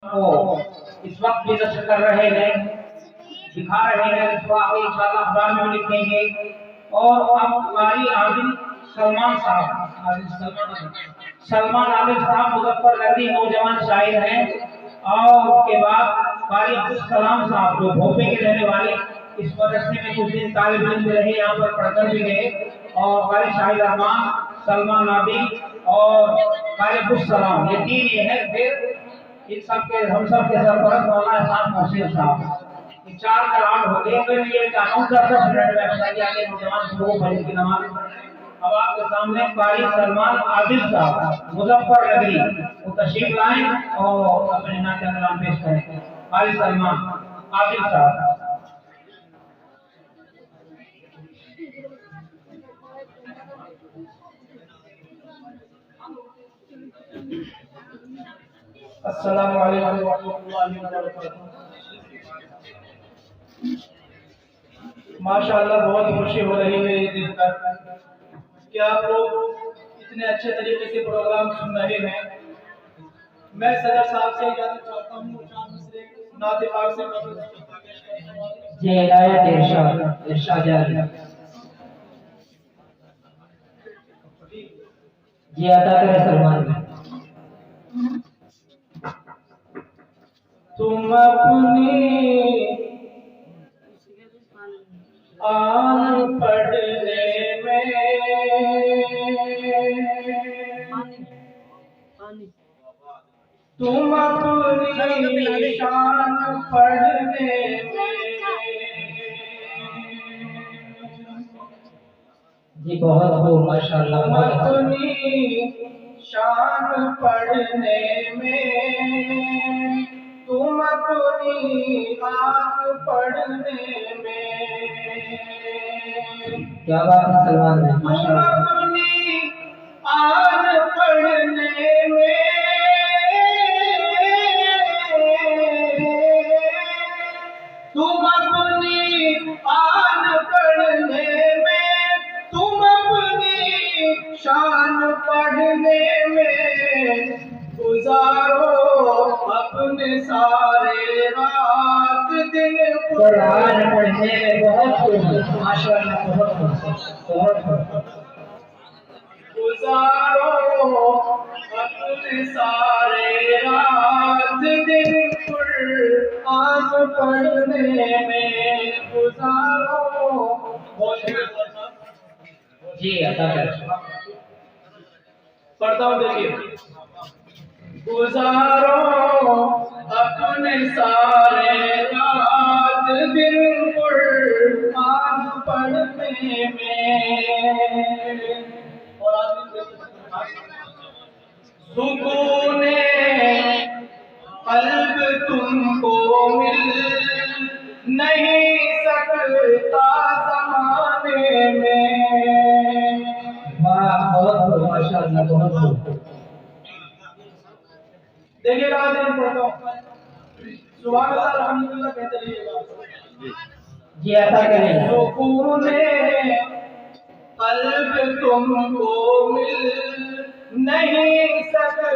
को इस वक्त भी नशर कर रहे हैं, दिखा रहे हैं, इसको आगे इंशाअल्लाह अखबार में भी लिखेंगे। और अब हमारी आदिल सलमान साहब, सलमान आदिल साहब मुजफ्फरनगरी नौजवान शायर हैं। और उसके बाद कारी अब्दुल सलाम साहब जो भोपे के रहने वाले, इस मदरसे में कुछ दिन तालिब इल्म रहे, यहाँ पर पढ़कर भी गए। और कारी शाहिद रहमान, सलमान नाबी और कारी अब्दुल सलाम, ये तीन ये है। फिर इन सब के हम सब के सरपरस्त मौलाना साहब मोहसिन साहब, ये चार कलाम हो गए। तो ये कानून का 10 मिनट में बताइए आगे नौजवान शुरू फजर की नमाज। अब आपके सामने कारी सलमान आदिल साहब मुजफ्फरनगरी वो तशरीफ लाएं और अपने नाते कलाम पेश करें। कारी सलमान आदिल साहब। अस्सलामु अलैकुम व रहमतुल्लाहि व बरकातुहू। माशाअल्लाह बहुत खुशी हो रही है ये देखकर कि आप लोग इतने अच्छे तरीके से प्रोग्राम सुन रहे हैं। मैं सदर साहब से इजाजत चाहता हूँ, चांद मिसरे नाते पाक से जी इनायत इरशाद इरशाद जी अता करे सलमान। तुम अपनी आन पढ़ने में तुम अपनी शान पढ़ने में जी बहुत खूब माशाअल्लाह। तुम अपनी शान पढ़ने में, तुम अपनी आन पढ़ने में, क्या बात है सलमान भाई तुम माशाअल्लाह। अपनी आन पढ़ने में, तुम अपनी आन पढ़ने में, तुम अपनी शान पढ़ने में गुजारो अपने सारे रात दिन कुरान पढ़ने में बहुत खूब माशाअल्लाह, बहुत खूब। गुजारो अपने सारे रात दिन कुरान पढ़ने में गुजारो। जी अता कर पढ़ता हूँ देखिए। गुजारो अपने सारे रात दिन कुरान पढ़ने में। और आगे सुकूने कल्ब तुमको मिल नहीं सकता ज़माने में। वाह बहुत खूब माशाअल्लाह, बहुत खूब। देखिए आज मैं पढ़ता हूँ। सुभान अल्लाह अल्हम्दुलिल्लाह कहते रहिएगा। जी अता करें। सुकूने कल्ब तुमको मिल नहीं सकता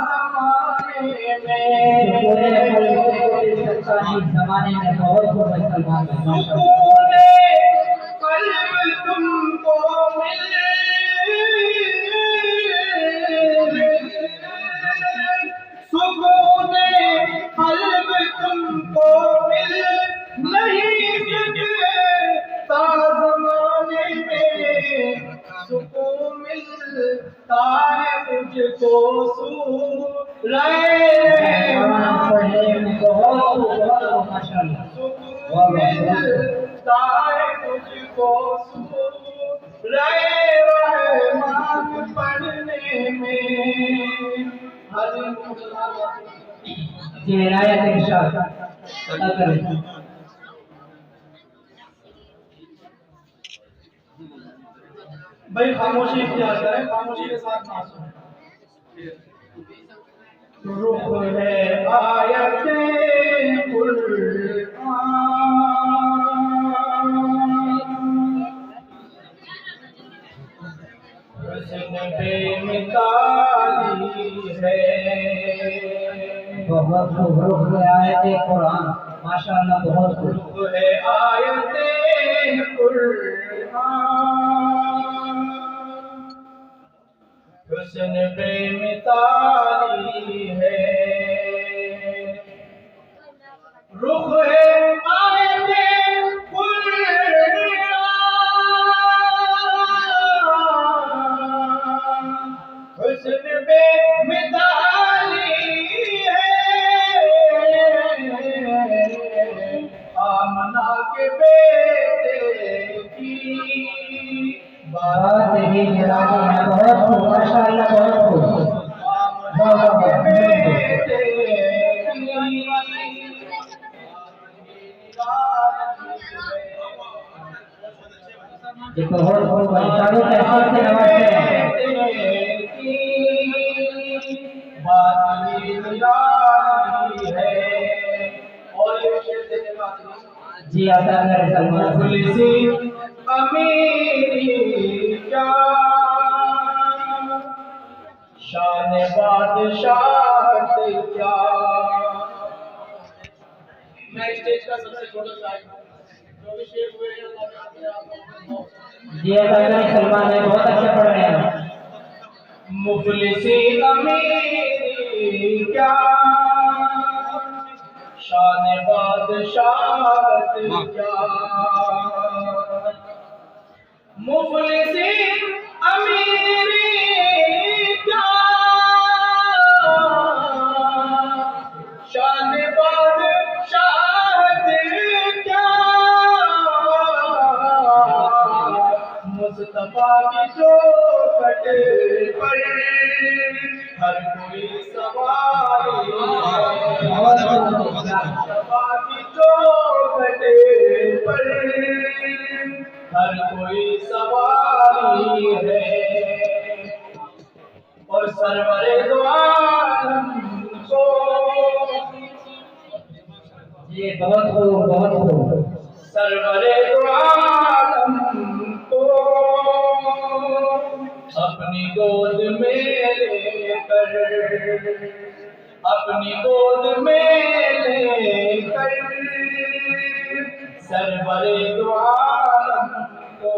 ज़माने में। जमाने में बहुत खूब सलमान भाई माशाअल्लाह। सुकूने कल्ब तुमको मिल सुकूने कल्ब तुमको मिल नहीं सकता ज़माने में। सुकून मिलता है मुझको सुकून मिलता है मुझको रहमान पढ़ने में। जी इनायत इरशाद अता करें। भाई खामोशी इख्तियार करें, खामोशी के साथ ना सुनें। रुख है आयते कुरान, उसमें बेमिसाली है। बहुत खूब रुख है आयते कुरान माशाअल्लाह बहुत खूब रुख है आयते कुरान हुस्न बेमिसाली है रुख है आयते कुरान हुस्न बेमिसाली आमना के बेटे की बात ही निराली है बहुत खूब माशाअल्लाह बहुत खूब आमना के बेटे की बहुत खूब चारों कैसे से नवाजते हैं बात ही निराली है और ये शेर देने का जी अता कर सलमान मुफलिसी अमीरी क्या शान बादशाह क्या मैं स्टेज का सबसे छोटा शायर जो भी शेर हुए हैं जी अता कर सलमान है बहुत अच्छे पढ़ रहे हैं मुफलिसी अमीरी क्या शान बादशाह क्या मुफलिसी अमीरी क्या शान बादशाह क्या मुस्तफा की चौखट पर हर कोई सवारी मुस्तफा की चौखट पर हर कोई सवारी है और सरवरे दो आलम को जी बहुत खूब सरवरे दो आलम को अपनी गोद में लेकर सरवरे दो आलम को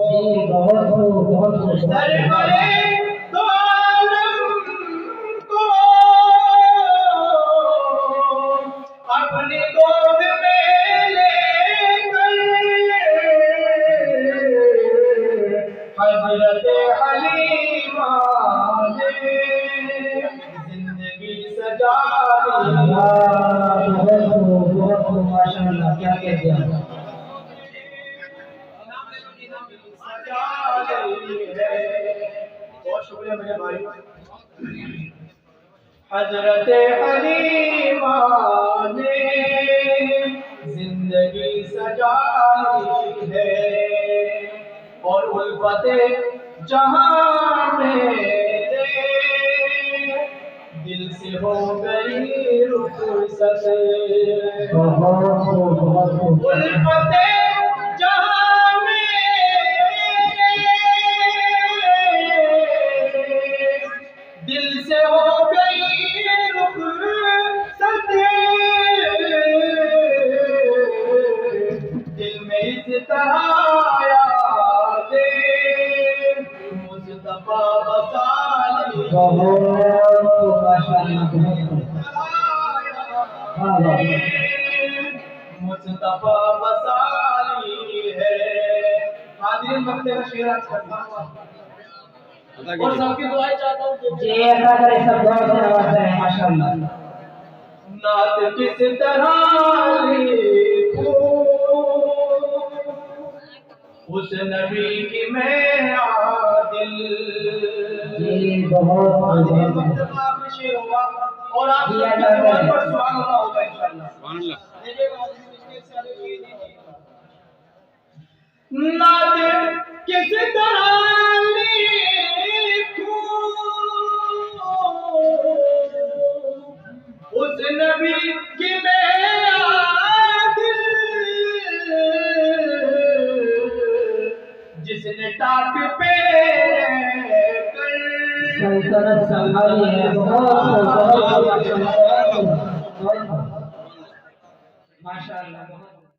जी बहुत खूब सरवरे दो आलम को अपनी गोद में लेकर हजरत हलीमा ने जिंदगी सजा बहुत खूब माशाअल्लाह क्या कहते हैं बहुत शुक्रिया मेरे भाई हजरत हलीमा ने जिंदगी सजाई है और उल्फते जहां मेरे दिल से हो गई रुखसत बहुत खूब उल्फते जहां मेरे दिल से हो गई रुखसत दिल में इस तरह यादें मुस्तफा बसाली बहुत माशाअल्लाह बहुत मुस्तफा बसाली है हाजिर मक्ते का शेर आज करता हूँ और सबकी दुआएं चाहता हूँ जी अता करे सब गौर से नवाजते हैं माशाअल्लाह नात किस तरह लिखूं उस नबी की मैं आदिल जी बहुत शेर होगा और आप सबकी दुआ पर सुभान अल्लाह होगा इंशाअल्लाह नात किस तरह लिखूं उस नबी की मैं आदिल जिसने टाट पे सल्तनत संभाली है बहुत माशाअल्लाह बहुत